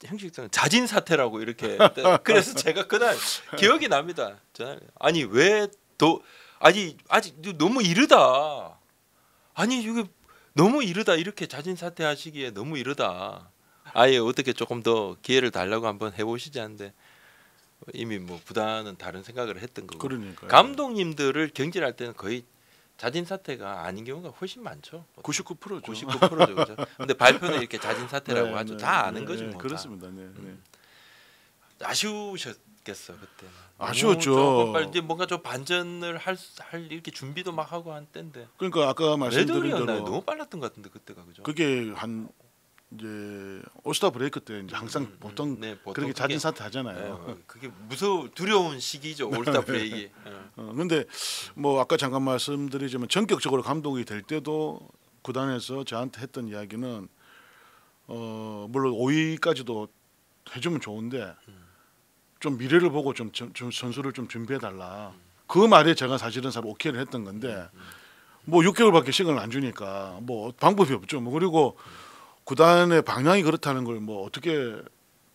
형식상 자진 사퇴라고 이렇게 그래서 제가 그날 기억이 납니다. 저날 아니 아니 아직 너무 이르다. 아니 이게 너무 이르다 이렇게 자진 사퇴하시기에 너무 이르다. 아예 어떻게 조금 더 기회를 달라고 한번 해보시지 하는데 이미 뭐 구단은 다른 생각을 했던 거고. 그러니까요. 감독님들을 경질할 때는 거의 자진 사퇴가 아닌 경우가 훨씬 많죠. 99%죠. 99%죠. 그죠? 근데 발표는 이렇게 자진 사퇴라고 네, 하죠. 네, 다 아는 네, 거죠. 네, 뭐 그렇습니다. 네, 네. 아쉬우셨겠어 그때는. 아쉬웠죠. 조금 빨리 이제 뭔가 좀 반전을 할 이렇게 준비도 막 하고 한 때인데. 그러니까 아까 말씀드린 레드였나요? 대로 너무 빨랐던 것 같은데 그때가 그죠? 그게 한 이제 올스타 브레이크 때 이제 항상 보통 네, 보통 그렇게 그게, 자진 사퇴 하잖아요. 그게 두려운 시기죠 올스타 브레이크. 근데 뭐 아까 잠깐 말씀드리지만 전격적으로 감독이 될 때도 구단에서 저한테 했던 이야기는 물론 5위까지도 해주면 좋은데 좀 미래를 보고 좀 선수를 좀 준비해 달라. 그 말에 제가 사실은 오케이를 했던 건데 뭐 6개월밖에 시간을 안 주니까 뭐 방법이 없죠. 뭐 그리고 구단의 방향이 그렇다는 걸 뭐 어떻게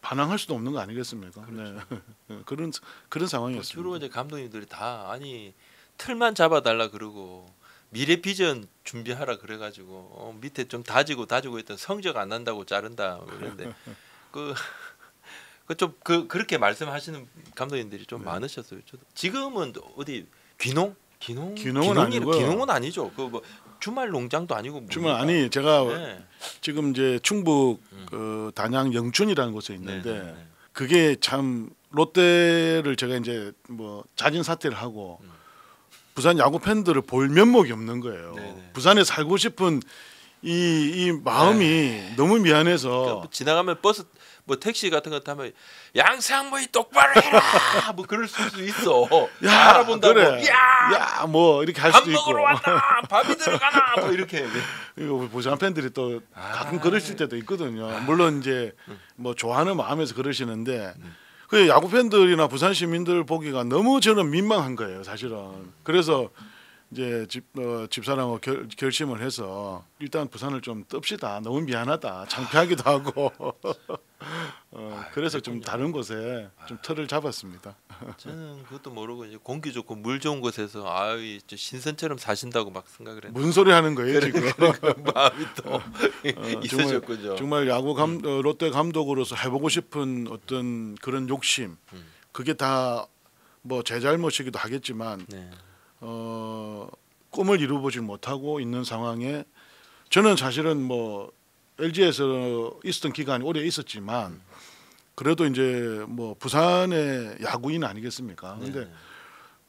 반항할 수도 없는 거 아니겠습니까? 그렇죠. 네. 그런 상황이었습니다. 주로 이제 감독님들이 다 아니 틀만 잡아달라 그러고 미래 비전 준비하라 그래가지고 밑에 좀 다지고 있던 성적 안 난다고 자른다 그런데 그렇게 말씀하시는 감독님들이 좀 많으셨어요. 저도. 지금은 어디 귀농은 아니고요. 귀농은 아니죠. 그 뭐 주말 농장도 아니고 주말 아니 제가 네. 지금 이제 충북 그 단양 영춘이라는 곳에 있는데 네네네. 그게 참 롯데를 제가 이제 뭐 자진 사퇴를 하고 부산 야구 팬들을 볼 면목이 없는 거예요. 네네. 부산에 살고 싶은 이 마음이 너무 미안해서 그러니까 뭐 지나가면 버스 뭐 택시 같은 거 타면 양상무이 똑바로 해라 뭐 그럴 수도 있어. 야, 알아본다고. 그래. 야, 뭐 이렇게 할 밥 수도 있고. 먹으러 왔다. 밥이 들어가나 뭐 이렇게. 이거 부산 팬들이 또 가끔 그러실 때도 있거든요. 물론 이제 뭐 좋아하는 마음에서 그러시는데 그 야구 팬들이나 부산 시민들 보기가 너무 저는 민망한 거예요, 사실은. 그래서 이제 집사람하고 결심을 해서 일단 부산을 좀 떱시다. 너무 미안하다. 창피하기도 하고. 그래서 좀 다른 곳에 좀 틀을 잡았습니다. 저는 그것도 모르고 이제 공기 좋고 물 좋은 곳에서 아유 신선처럼 사신다고 막 생각을 했는데 무슨 소리 하는 거예요 지금? 마음이 또 있으셨군요. 정말 야구 롯데 감독으로서 해보고 싶은 어떤 그런 욕심, 그게 다 뭐 제 잘못이기도 하겠지만 네. 꿈을 이루어보지 못하고 있는 상황에 저는 사실은 뭐 LG에서 있었던 기간이 오래 있었지만 그래도 이제 뭐 부산의 야구인 아니겠습니까? 근데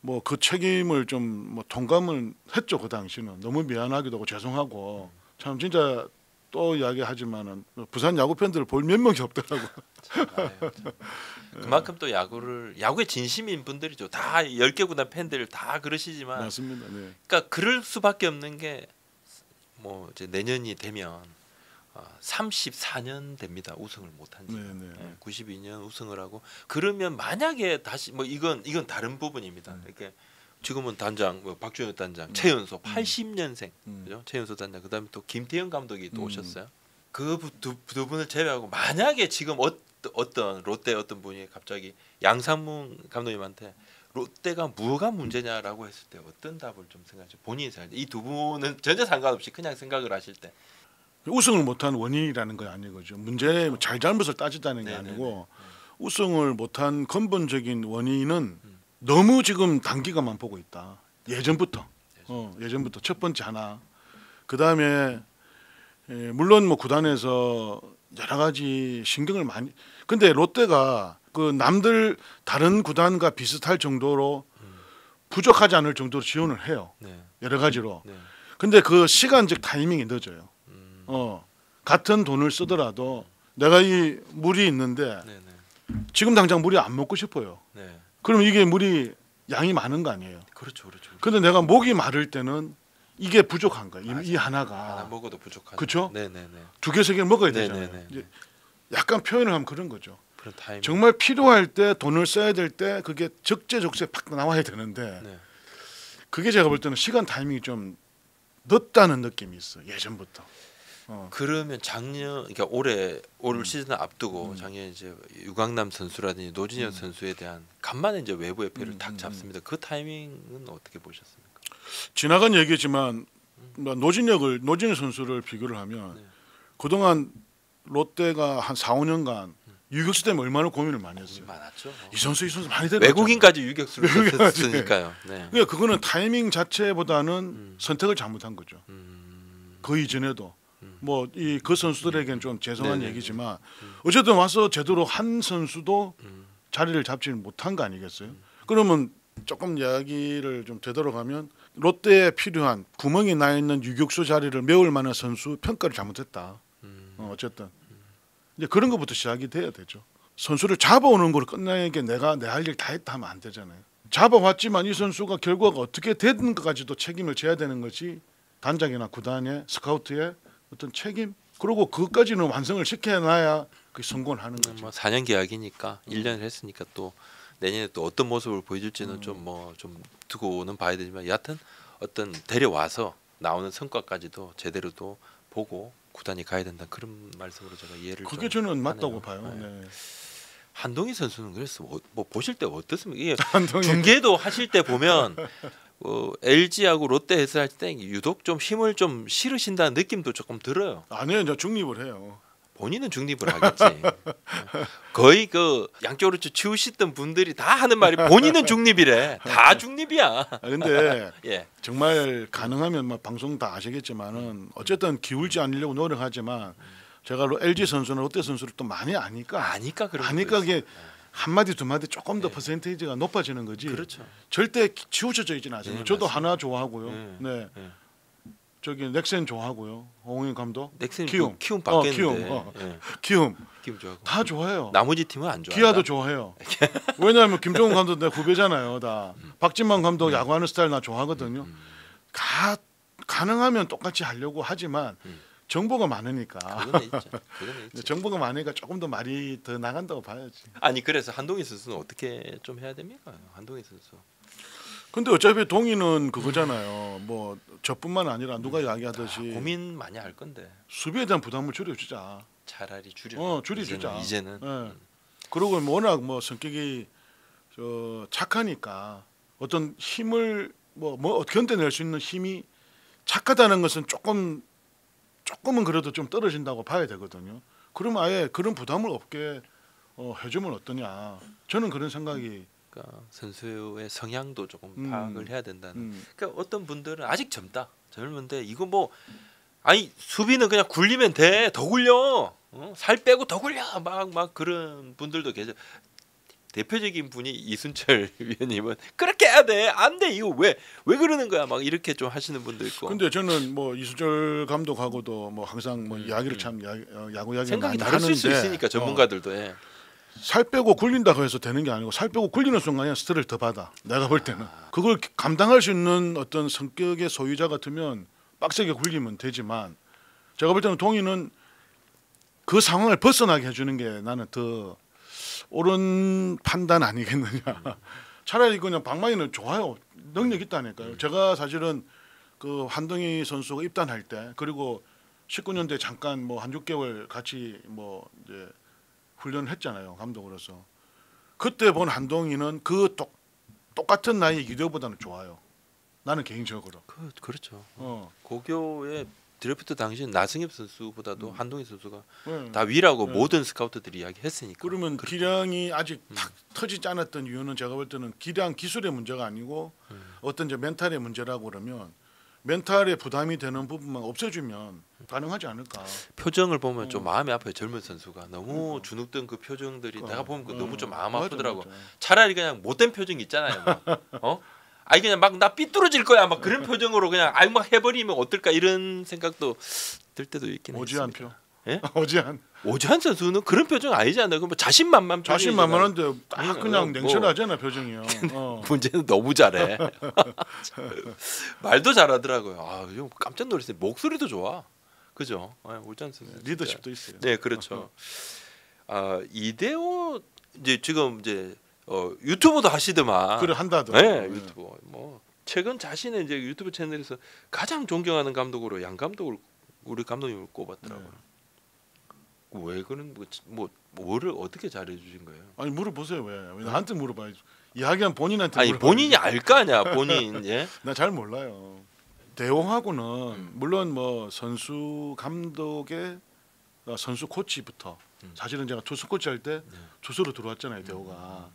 뭐 그 책임을 좀 뭐 통감을 했죠. 그 당시는 너무 미안하기도 하고 죄송하고 참 진짜 또 이야기하지만은 부산 야구 팬들을 볼 면목이 없더라고. 그만큼 또 야구에 진심인 분들이죠. 다 10개 구단 팬들 다 그러시지만 맞습니다. 네. 그러니까 그럴 수밖에 없는 게 뭐 이제 내년이 되면 34년 됩니다. 우승을 못한 지. 네. 92년 우승을 하고 그러면 만약에 다시 뭐 이건 다른 부분입니다. 이렇게 지금은 단장 뭐 박주영 단장, 최연소 80년생 그죠? 최연소 단장 그다음에 또 김태형 감독이 또 오셨어요. 그 두 분을 제외하고 만약에 지금 어떤 롯데 어떤 분이 갑자기 양상문 감독님한테 롯데가 뭐가 문제냐라고 했을 때 어떤 답을 좀 생각하죠? 본인이 생각할 때 이 두 분은 전혀 상관없이 그냥 생각을 하실 때 우승을 못한 원인이라는 건 아니거죠. 문제 잘잘못을 따지다는 게 아니고 우승을 못한 근본적인 원인은 너무 지금 단기간만 보고 있다. 예전부터 첫 번째 하나. 그 다음에 물론 뭐 구단에서 여러 가지 신경을 많이. 근데 롯데가 그 남들 다른 구단과 비슷할 정도로 부족하지 않을 정도로 지원을 해요. 여러 가지로. 근데 그 시간적 타이밍이 늦어요. 같은 돈을 쓰더라도 내가 이 물이 있는데 지금 당장 물이 안 먹고 싶어요. 그러면 이게 물이 양이 많은 거 아니에요. 그렇죠. 근데 내가 목이 마를 때는 이게 부족한 거예요. 이 하나가. 하나 먹어도 부족하죠. 그렇죠? 네네네. 2개, 3개를 먹어야 되잖아요. 이제 약간 표현을 하면 그런 거죠. 그런 타이밍. 정말 필요할 때 돈을 써야 될 때 그게 적재적소에 팍 나와야 되는데 그게 제가 볼 때는 시간 타이밍이 좀 늦다는 느낌이 있어요. 예전부터. 그러면 작년 그러니까 올 시즌을 앞두고 작년 이제 유강남 선수라든지 노진혁 선수에 대한 간만에 이제 외부의 패를 탁 잡습니다. 그 타이밍은 어떻게 보셨습니까? 지나간 얘기지만 노진혁 선수를 비교를 하면 그동안 롯데가 한 4, 5년간 유격수 때문에 얼마나 고민을 많이 했어요. 많았죠. 이 선수 많이 데려왔잖아요. 외국인까지 유격수를 썼으니까요. 네. 그러니까 그거는 타이밍 자체보다는 선택을 잘못한 거죠. 그 이전에도 뭐 그 선수들에겐 좀 죄송한 얘기지만 어쨌든 와서 제대로 한 선수도 자리를 잡지는 못한 거 아니겠어요? 그러면 조금 이야기를 좀 되돌아가면 롯데에 필요한 구멍이 나 있는 유격수 자리를 메울 만한 선수 평가를 잘못했다. 어쨌든 이제 그런 것부터 시작이 돼야 되죠. 선수를 잡아오는 걸 끝내게 내가 내 할 일 다 했다 하면 안 되잖아요. 잡아왔지만 이 선수가 결과가 어떻게 되는가까지도 책임을 져야 되는 것이 단장이나 구단의 스카우트의 어떤 책임. 그리고 그것까지는 완성을 시켜놔야 그 성공을 하는 거죠. 뭐 4년 계약이니까 1년을 했으니까 또 내년에 또 어떤 모습을 보여줄지는 좀 두고는 봐야 되지만 여하튼 어떤 데려와서 나오는 성과까지도 제대로 또 보고 구단이 가야 된다 그런 말씀으로 제가 이해를 그게 저는 맞다고 하네요. 봐요. 네. 네. 한동희 선수는 그래서 뭐 보실 때 어떻습니까? 이게 한동희. 중계도 하실 때 보면 LG하고 롯데 해설 때 유독 좀 힘을 좀 실으신다는 느낌도 조금 들어요. 아니요, 이제 중립을 해요. 본인은 중립을 하겠지. 거의 그 양쪽으로 치우시던 분들이 다 하는 말이 본인은 중립이래. 다 중립이야. 근데 예. 정말 가능하면 뭐 방송 다 아시겠지만은 어쨌든 기울지 않으려고 노력하지만 제가 LG 선수나 롯데 선수를 또 많이 아니까 그런 그게 한 마디 두 마디 조금 더 퍼센테이지가 높아지는 거지. 그렇죠. 절대 치우쳐져 있지는 않습니다. 저도 맞습니다. 하나 좋아하고요. 네. 저기 넥센 좋아하고요. 홍인 감독. 넥센 키움 바뀌었는데. 키움 좋아하고. 다 좋아해요. 나머지 팀은 안 좋아요. 기아도 좋아해요. 왜냐하면 김종훈 감독 내 후배잖아요. 다 박진만 감독 야구하는 스타일 나 좋아하거든요. 가능하면 똑같이 하려고 하지만 정보가 많으니까. 그건 있죠. 정보가 많으니까 조금 더 말이 더 나간다고 봐야지. 아니 그래서 한동희 선수는 어떻게 좀 해야 됩니까? 한동희 선수. 근데 어차피 동의는 그거잖아요. 뭐 저뿐만 아니라 누가 이야기하듯이 고민 많이 할 건데 수비에 대한 부담을 줄여주자. 차라리 줄여. 줄여주자. 이제는. 그리고 워낙 뭐 성격이 착하니까 어떤 힘을 뭐 견뎌낼 수 있는 힘이 착하다는 것은 조금은 그래도 좀 떨어진다고 봐야 되거든요. 그럼 아예 그런 부담을 없게 해주면 어떠냐. 저는 그런 생각이. 그러니까 선수의 성향도 조금 파악을 해야 된다는. 그러니까 어떤 분들은 아직 젊은데 이거 뭐 아니 수비는 그냥 굴리면 돼. 더 굴려. 살 빼고 더 굴려. 막 그런 분들도 계셔. 대표적인 분이 이순철 위원님은 그렇게 해야 돼. 안 돼. 이거 왜 그러는 거야. 막 이렇게 좀 하시는 분도 있고. 근데 저는 뭐 이순철 감독하고도 뭐 항상 뭐 이야기를 참 야구 이야기 생각이 많이 다를 하는데 수 있으니까 전문가들도 살 빼고 굴린다고 해서 되는 게 아니고 살 빼고 굴리는 순간에 스트레스를 더 받아. 내가 볼 때는 그걸 감당할 수 있는 어떤 성격의 소유자 같으면 빡세게 굴리면 되지만 제가 볼 때는 동의는 그 상황을 벗어나게 해주는 게 나는 더 옳은 판단 아니겠느냐. 차라리 그냥 방망이는 좋아요. 능력 있다니까요. 제가 사실은 그 한동희 선수가 입단할 때 그리고 19년대 잠깐 뭐 한 6개월 같이 뭐 이제 훈련을 했잖아요. 감독으로서. 그때 본 한동희는 그 똑같은 나이의 유대보다는 좋아요. 나는 개인적으로. 그렇죠. 고교의 드래프트 당시 나승엽 선수보다도 한동희 선수가 다 위라고 모든 스카우트들이 이야기했으니까. 그러면 기량이 아직 탁 터지지 않았던 이유는 제가 볼 때는 기량 기술의 문제가 아니고 어떤 이제 멘탈의 문제라고 그러면 멘탈에 부담이 되는 부분만 없애주면 가능하지 않을까. 표정을 보면 좀 마음이 아파요. 젊은 선수가 너무 주눅든 그 표정들이 내가 보면 너무 좀 마음 아프더라고. 맞아. 차라리 그냥 못된 표정 있잖아요. 막. 아니 그냥 막 나 삐뚤어질 거야. 막 그런 표정으로 그냥 막 해버리면 어떨까 이런 생각도 들 때도 있긴 오지한 했습니다. 표. 예? 오지한 선수는 그런 표정 아니지 않나요? 뭐 자신만만한 자신만만한데 딱 그냥 냉철하잖아 표정이요. 문제는 너무 잘해. 말도 잘하더라고요. 아, 좀 깜짝 놀랐어요. 목소리도 좋아. 그죠? 오지한 선수 리더십도 있어요. 네, 그렇죠. 이대호 지금 유튜브도 하시더만. 그래 한다더. 네, 유튜브. 뭐 최근 자신의 이제 유튜브 채널에서 가장 존경하는 감독으로 양 감독을 우리 감독님을 꼽았더라고요. 왜 그런 뭐를 어떻게 잘해 주신 거예요? 아니 물어보세요. 왜 나한테 물어봐야지. 이야기한 본인한테 아니 물어봐야지. 본인이 알 거 아니야. 본인 예. 나 잘 몰라요. 대용하고는 물론 뭐 선수 감독의 선수 코치부터 사실은 제가 투수 코치 할 때 투수로 들어왔잖아요. 대호가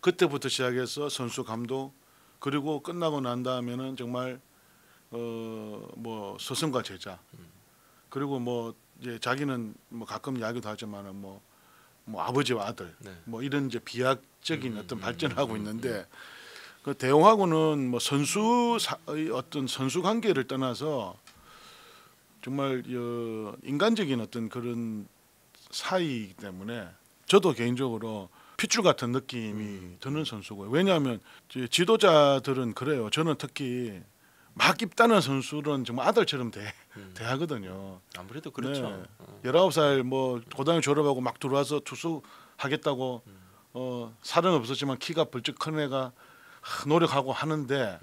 그때부터 시작해서 선수 감독 그리고 끝나고 난 다음에는 정말 뭐 스승과 제자 그리고 뭐 이제 자기는 뭐 가끔 이야기도 하지만은 뭐 아버지와 아들 네. 뭐 이런 이제 비약적인 어떤 발전을 하고 있는데 그 대용하고는 뭐 선수의 어떤 선수 관계를 떠나서 정말 인간적인 어떤 그런 사이이기 때문에 저도 개인적으로 핏줄 같은 느낌이 드는 선수고요. 왜냐하면 지도자들은 그래요. 저는 특히 막 입단한 선수는 정말 아들처럼 대하거든요. 아무래도 그렇죠. 네. 19살 뭐 고등학교 졸업하고 막 들어와서 투수 하겠다고 살은 없었지만 키가 벌쩍 큰 애가 노력하고 하는데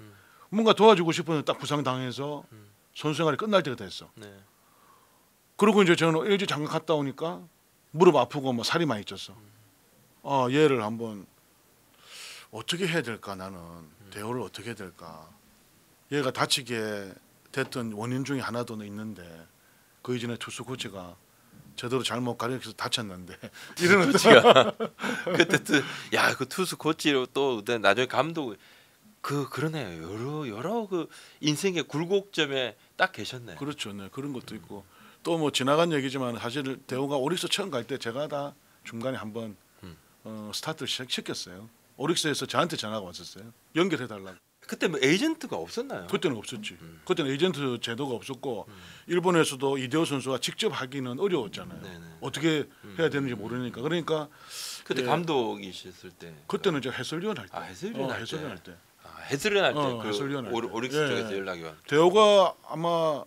뭔가 도와주고 싶었는데 딱 부상당해서 선수 생활이 끝날 때가 됐어. 네. 그리고 이제 저는 LG 잠깐 갔다 오니까 무릎 아프고 뭐 살이 많이 쪘어. 얘를 한번 어떻게 해야 될까 나는 대우를 어떻게 해야 될까. 얘가 다치게 됐던 원인 중에 하나도 있는데 그 이전에 투수 코치가 제대로 잘못 가르쳐서 다쳤는데 이런 코치가 그때 그 투수 코치로 또 나중에 감독 그러네요. 여러 그 인생의 굴곡점에 딱 계셨네. 그렇죠. 네, 그런 것도 있고 또 뭐 지나간 얘기지만 사실 대우가 오릭스 처음 갈 때 제가 다 중간에 한번 스타트를 시켰어요. 오릭스에서 저한테 전화가 왔었어요. 연결해 달라고. 그때 뭐 에이전트가 없었나요? 그때는 없었지. 그때는 에이전트 제도가 없었고 일본에서도 이대호 선수가 직접 하기는 어려웠잖아요. 네네. 어떻게 해야 되는지 모르니까. 그러니까 그때 감독이셨을 때. 그때는 저 해설위원 할 때. 해설위원 할 해설위원 할 때. 해설위원 할 때 해설위원 할 때. 오릭스 쪽에서 연락이 왔. 대호가 아마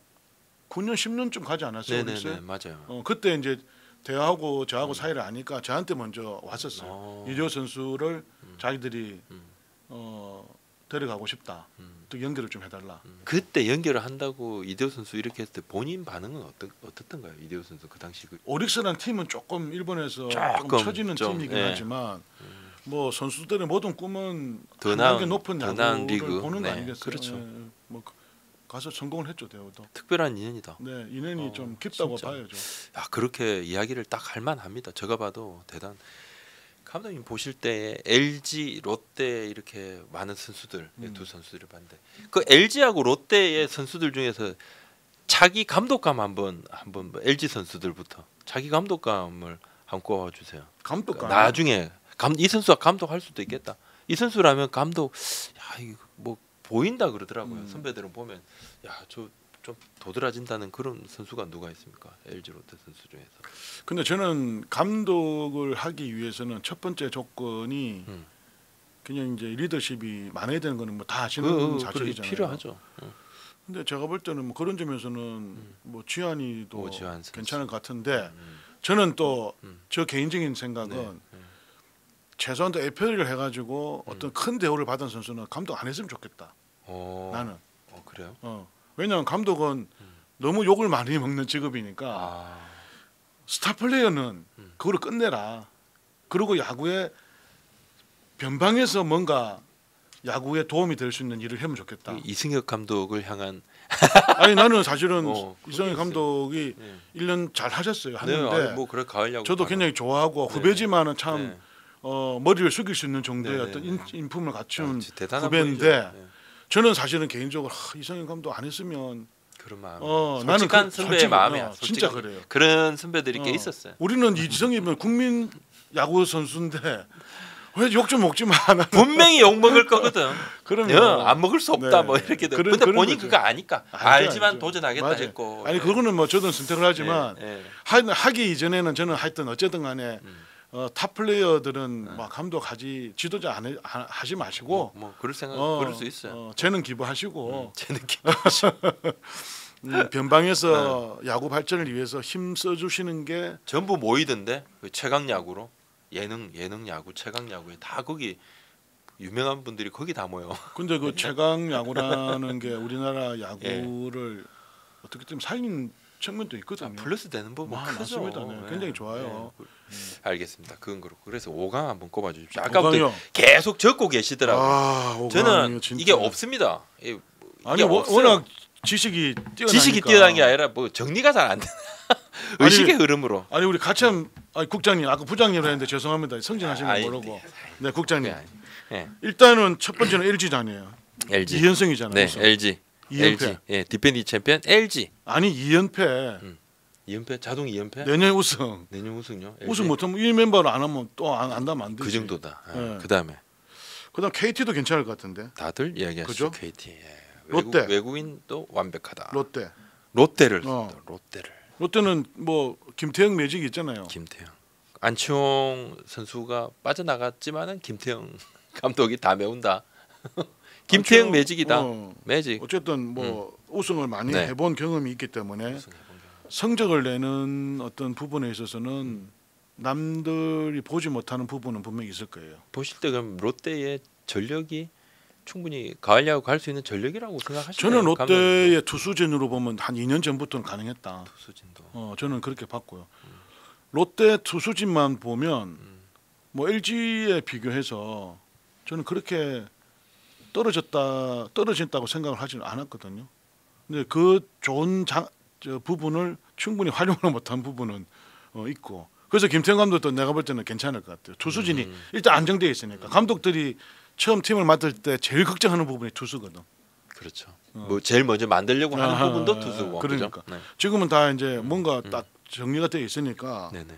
9년 10년쯤 가지 않았어요. 네네네 맞아요. 그때 이제 대호하고 저하고 사이를 아니까 저한테 먼저 왔었어요. 이대호 선수를 자기들이 데려가고 싶다. 또 연결을 좀 해달라. 그때 연결을 한다고 이대호 선수 이렇게 했을 때 본인 반응은 어떻던가요? 이대호 선수 그 당시 오릭스라는 팀은 조금 일본에서 조금 처지는 팀이긴 하지만 뭐 선수들의 모든 꿈은 더 단계 높은 나은 야구를 리그. 보는 거 네, 아니겠어요? 그렇죠. 뭐 가서 성공을 했죠 대호도. 특별한 인연이다. 네, 인연이 좀 깊다고 진짜. 봐야죠. 그렇게 이야기를 딱 할 만합니다. 제가 봐도 대단. 감독님 보실 때 LG, 롯데 이렇게 많은 선수들 두 선수들을 봤는데 그 LG하고 롯데의 선수들 중에서 자기 감독감 한번 뭐 LG 선수들부터 자기 감독감을 한번 꼽아주세요. 감독감. 나중에 이 선수가 감독할 수도 있겠다. 이 선수라면 감독 이거 뭐 보인다 그러더라고요. 선배들은 보면 저 좀 도드라진다는 그런 선수가 누가 있습니까? LG 롯데 선수 중에서. 근데 저는 감독을 하기 위해서는 첫 번째 조건이 그냥 이제 리더십이 많아야 되는 거는 뭐 다 아시는 사실이잖아요. 필요하죠. 근데 제가 볼 때는 뭐 그런 점에서는 뭐 지한이도 지한 괜찮을 것 같은데 저는 또 저 개인적인 생각은 최소한도 FA를 해가지고 어떤 큰 대우를 받은 선수는 감독 안 했으면 좋겠다. 나는. 그래요? 왜냐하면 감독은 너무 욕을 많이 먹는 직업이니까 스타 플레이어는 그걸 끝내라. 그리고 야구에 변방에서 뭔가 야구에 도움이 될 수 있는 일을 하면 좋겠다. 이승엽 감독을 향한 아니 나는 사실은 이승엽 그러겠어요. 감독이 1년 잘 하셨어요. 하는데 뭐 그래 가을 야구 저도 굉장히 좋아하고 후배지만은 참 머리를 숙일 수 있는 정도의 네, 어떤 인품을 갖춘 대단한 후배인데 분이죠. 저는 사실은 개인적으로 이승엽 감독 안 했으면 그런 마음. 나는 솔직한 선배의 마음이야. 진짜 그래요. 그런 선배들이 꽤 있었어요. 우리는 이승엽은 국민 야구 선수인데 왜 욕 좀 먹지 마. 분명히 욕 먹을 거거든. 그러면 안 먹을 수 없다. 네. 뭐 이렇게 돼. 그런 근데 본인 거죠. 그거 아니까. 알지만 도전하겠다 맞아요. 했고. 아니 그거는 뭐 저도 선택을 하지만 하기 이전에는 저는 하여튼 어쨌든 간에 탑 플레이어들은 막 감독하지 지도자 하지 마시고 뭐 그럴 생각 그럴 수 있어요. 재능 기부하시고 제 느낌. 변방에서 야구 발전을 위해서 힘 써주시는 게 전부 모이던데 그 최강 야구로 예능 야구 최강 야구에 다 거기 유명한 분들이 거기 다 모여. 근데 그 최강 야구라는 게 우리나라 야구를 어떻게 좀 살린 측면도 있거든요. 플러스 되는 부분 크죠. 맞습니다. 네. 굉장히 좋아요. 알겠습니다. 그건 그렇고 그래서 5강 한번 꼽아 주십시오. 5강이요? 아까부터 계속 적고 계시더라고요. 5강이요, 저는 진짜. 이게 없습니다. 이게 아니 없어요. 워낙 지식이 뛰어나니까. 지식이 뛰어난 게 아니라 뭐 정리가 잘 안 되나. 의식의 흐름으로. 아니 우리 가참 국장님 아까 부장님으로 했는데 죄송합니다. 성진하시는 거 모르고. 네 국장님. 네. 일단은 첫 번째는 LG잖아요. LG. 2연승이잖아요. 네, 우선. LG. 2연패. LG. 예, 디펜딩 챔피언 LG. 아니 2연패. 2연패 자동 2연패? 내년 우승. 내년 우승요? 우승 못하면 이 멤버를 안 하면 또 안 한다면 안 되지. 그 정도다. 네. 그다음에 그다음 KT도 괜찮을 것 같은데. 다들 이야기하시죠. 그죠? KT. 예. 롯데. 외국인도 완벽하다. 롯데. 롯데를 어. 롯데를. 롯데는 뭐 김태형 매직이 있잖아요. 김태형. 안치홍 선수가 빠져나갔지만은 김태형 감독이 다 메운다. 김태형 매직이다. 매직. 어쨌든 뭐 우승을 많이 네. 해본 경험이 있기 때문에 성적을 내는 어떤 부분에 있어서는 남들이 보지 못하는 부분은 분명히 있을 거예요. 보실 때 그럼 롯데의 전력이 충분히 가을 야구 갈 수 있는 전력이라고 생각하시나요? 저는 롯데의 투수진으로 보면 한 2년 전부터는 가능했다. 투수진도. 저는 그렇게 봤고요. 롯데 투수진만 보면 뭐 LG에 비교해서 저는 그렇게 떨어진다고 생각을 하지는 않았거든요. 근데 그 좋은 부분을 충분히 활용을 못한 부분은 있고. 그래서 김태형 감독도 내가 볼 때는 괜찮을 것 같아요. 투수진이 일단 안정되어 있으니까 감독들이 처음 팀을 맡을 때 제일 걱정하는 부분이 투수거든. 그렇죠. 뭐 제일 먼저 만들려고 하는 부분도 투수고. 그러니까 그죠? 네. 지금은 다 이제 뭔가 딱 정리가 되어 있으니까. 네네.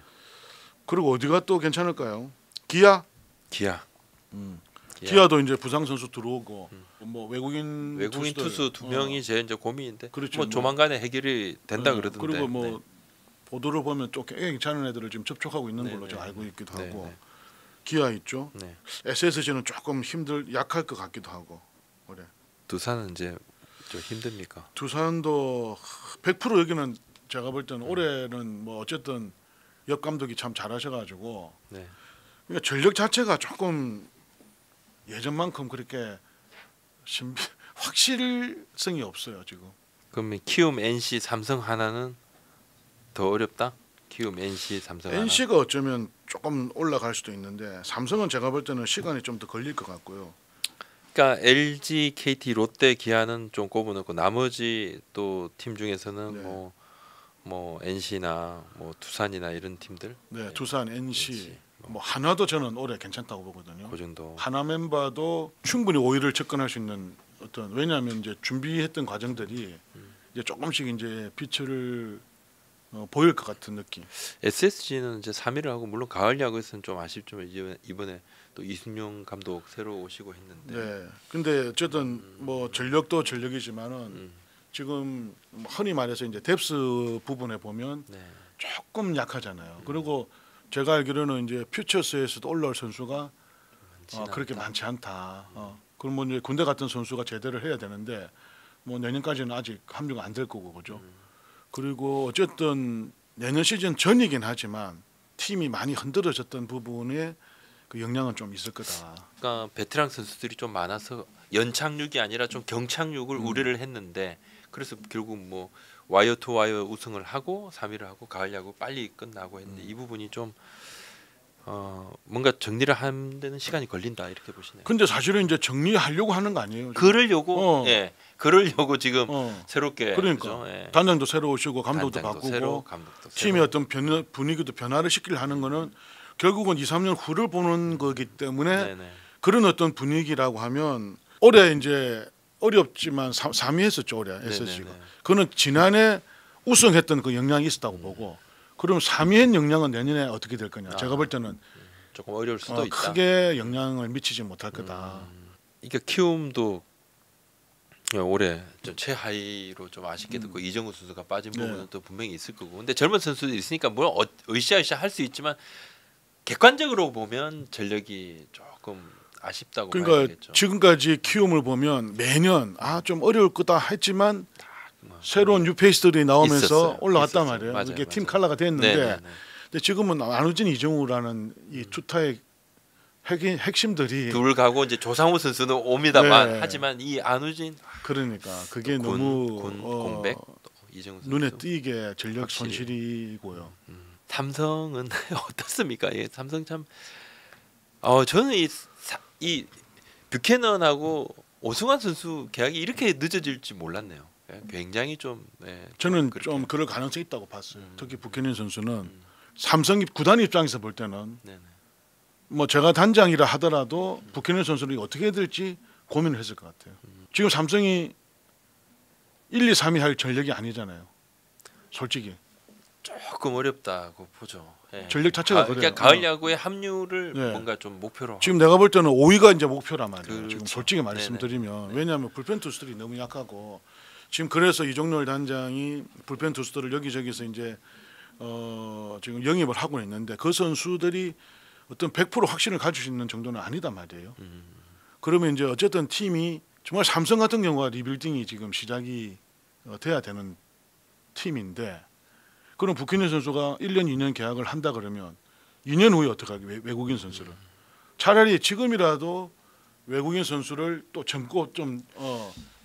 그리고 어디가 또 괜찮을까요? 기아. 기아도 이제 부상 선수 들어오고 뭐 외국인 투수 두 명이 제일 이제 고민인데. 그렇죠. 뭐 조만간에 해결이 된다 그러던데. 그리고 뭐 네. 보도를 보면 또 꽤 괜찮은 애들을 지금 접촉하고 있는 걸로 제가 알고 있기도 하고. 기아 있죠. 네. SSG는 조금 약할 것 같기도 하고. 그래. 두산은 이제 좀 힘듭니까? 두산도 100% 여기는 제가 볼 때는 올해는 뭐 어쨌든 옆 감독이 참 잘하셔가지고 네. 그러니까 전력 자체가 조금 예전만큼 그렇게 확실성이 없어요 지금. 그러면 키움, NC, 삼성 하나는 더 어렵다? 키움, NC, 삼성 하나. NC가 어쩌면 조금 올라갈 수도 있는데 삼성은 제가 볼 때는 시간이 좀 더 걸릴 것 같고요. 그러니까 LG, KT, 롯데, 기아는 좀 꼽아놓고 나머지 또 팀 중에서는 네. 뭐 NC나 뭐 두산이나 이런 팀들. 네, 두산, NC, 뭐 하나도 저는 올해 괜찮다고 보거든요. 그 정도. 하나 멤버도 충분히 5위를 접근할 수 있는 어떤 왜냐하면 이제 준비했던 과정들이 이제 조금씩 이제 빛을 보일 것 같은 느낌. SSG는 이제 3위를 하고 물론 가을 야구에서는 좀 아쉽지만 이번에 또 이승용 감독 새로 오시고 했는데. 네. 근데 어쨌든 뭐 전력도 전력이지만은 지금 흔히 말해서 이제 뎁스 부분에 보면 네. 조금 약하잖아요. 그리고 제가 알기로는 이제 퓨처스에서도 올라올 선수가 그렇게 많지 않다. 그럼 뭐 이제 군대 같은 선수가 제대를 해야 되는데 뭐 내년까지는 아직 합류가 안 될 거고 그죠. 그리고 어쨌든 내년 시즌 전이긴 하지만 팀이 많이 흔들어졌던 부분에 그 영향은 좀 있을 거다. 그러니까 베테랑 선수들이 좀 많아서 연착륙이 아니라 좀 경착륙을 우려를 했는데 그래서 결국 뭐 와이어 투 와이어 우승을 하고 3위를 하고 가을 야구 빨리 끝나고 했는데 이 부분이 좀 뭔가 정리를 하는 데는 시간이 걸린다 이렇게 보시네요. 근데 사실은 이제 정리하려고 하는 거 아니에요? 지금? 그러려고 그러려고 지금 새롭게 그러니까 그죠? 예. 단장도 새로 오시고 감독도 단장도 바꾸고 새로, 감독도 팀의 새로. 어떤 분위기도 변화를 시키려 하는 거는 결국은 2, 3년 후를 보는 거기 때문에 네네. 그런 어떤 분위기라고 하면 올해 이제 어렵지만 3위 했었죠 올해 SSG가. 네네네. 그거는 지난해 우승했던 그 영향이 있었다고 보고 그럼 3위의 영향은 내년에 어떻게 될 거냐. 제가 볼 때는 조금 어려울 수도 있다. 크게 영향을 미치지 못할 거다. 그러니까 키움도 올해 좀 최하위로 좀 아쉽게 됐고 이정우 선수가 빠진 부분은 또 분명히 있을 거고. 근데 젊은 선수들이 있으니까 물론 으쌰으쌰 할 수 있지만 객관적으로 보면 전력이 조금 아쉽다고 봐야 그러니까 되겠죠. 지금까지 키움을 보면 매년 좀 어려울 거다 했지만 새로운 뉴페이스들이 나오면서 있었어요. 올라갔단 있었어요. 말이에요. 맞아요, 이게 팀 맞아요. 칼라가 됐는데 네네네. 근데 지금은 안우진, 이정우라는 이 투타의 핵심들이 둘 가고 이제 조상우 선수는 옵니다만 네. 하지만 이 안우진 그러니까 그게 군 너무 공백 이정우 선수. 눈에 띄게 전력 확실히. 손실이고요. 삼성은 어떻습니까? 예, 삼성 참 저는 이 뷰캐넌하고 오승환 선수 계약이 이렇게 늦어질지 몰랐네요. 예, 굉장히 좀 저는 그렇게. 좀 그럴 가능성이 있다고 봤어요. 특히 부캐넌 선수는 음. 삼성 구단 입장에서 볼 때는 네네. 뭐 제가 단장이라 하더라도 부캐넌 선수를 어떻게 해야 될지 고민을 했을 것 같아요. 지금 삼성이 1, 2, 3위 할 전력이 아니잖아요. 솔직히 조금 어렵다고 보죠. 예. 전력 자체가 그러니까 그래요. 가을 야구의 합류를 네. 뭔가 좀 목표로 지금 내가 볼 때는 5위가 이제 목표란 말이에요. 그렇죠. 지금 솔직히 말씀드리면 왜냐하면 불펜 투수들이 너무 약하고 지금 그래서 이종렬 단장이 불펜 투수들을 여기저기서 이제 지금 영입을 하고 있는데 그 선수들이 어떤 100% 확신을 가질 수 있는 정도는 아니다 말이에요. 그러면 이제 어쨌든 팀이 정말 삼성 같은 경우가 리빌딩이 지금 시작이 돼야 되는 팀인데 그럼 부캐넌 선수가 1년 2년 계약을 한다 그러면 2년 후에 어떻게 하게 외국인 선수를 차라리 지금이라도 외국인 선수를 또 젊고 좀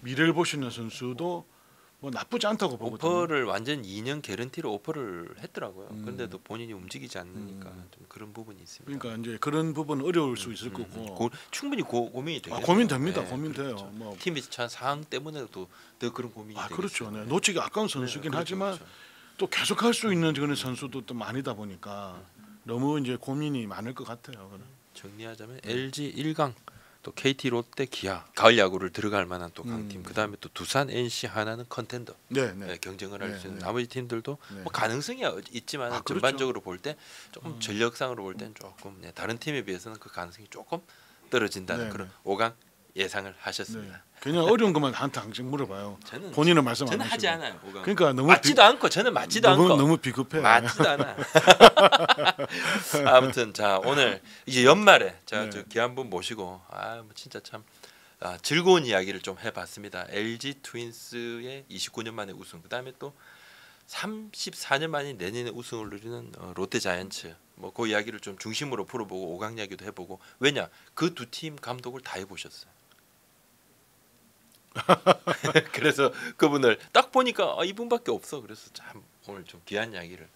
미래를 볼 수 있는 선수도 뭐 나쁘지 않다고 보거든요. 오퍼를 완전 2년 개런티로 오퍼를 했더라고요. 그런데도 본인이 움직이지 않으니까 좀 그런 부분이 있습니다. 그러니까 이제 그런 부분은 어려울 수 있을 거고 충분히 고민이 되겠네요. 고민됩니다. 네, 고민돼요. 그렇죠. 뭐 팀이 찬 상황 때문에도 더 그런 고민이 되겠어요. 그렇죠. 네. 놓치기 아까운 선수긴 그렇죠, 하지만 그렇죠. 또 계속 할 수 있는 그런 선수도 또 아니다 보니까 너무 이제 고민이 많을 것 같아요. 정리하자면 LG 1강, 또 KT, 롯데, 기아 가을 야구를 들어갈 만한 또 강팀. 그다음에 또 두산, NC, 하나는 컨텐더. 네, 네. 경쟁을 할 수 있는 네. 나머지 팀들도 네. 뭐 가능성이 있지만 그렇죠. 전반적으로 볼 때 조금 전력상으로 볼 때는 조금 다른 팀에 비해서는 그 가능성이 조금 떨어진다는 네, 그런 네. 5강 예상을 하셨습니다. 네. 그냥 어려운 것만 한테 항상 물어봐요. 저는 본인은 말씀 안 저는 하시고. 하지 않아요. 5강. 그러니까 너무 맞지도 않고 저는 맞지도 않고 너무 비급해. 맞지도 않아. 아무튼 자 오늘 이제 연말에 제가 네. 저 귀한분 모시고 뭐 진짜 참 즐거운 이야기를 좀 해봤습니다. LG 트윈스의 29년 만에 우승, 그다음에 또 34년 만에 내년에 우승을 누리는 롯데 자이언츠, 뭐 그 이야기를 좀 중심으로 풀어보고 5강 이야기도 해보고. 왜냐 그 두 팀 감독을 다 해보셨어요. 그래서 그분을 딱 보니까 이분밖에 없어. 그래서 참 오늘 좀 귀한 이야기를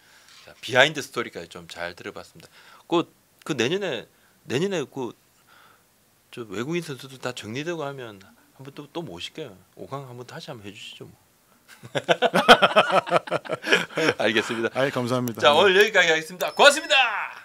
비하인드 스토리까지 좀 잘 들어봤습니다. 그 내년에 저 외국인 선수도 다 정리되고 하면 한번 또 모실게요. 5강 한번 다시 한번 해주시죠. 뭐. 알겠습니다. 감사합니다. 자 오늘 여기까지 하겠습니다. 고맙습니다.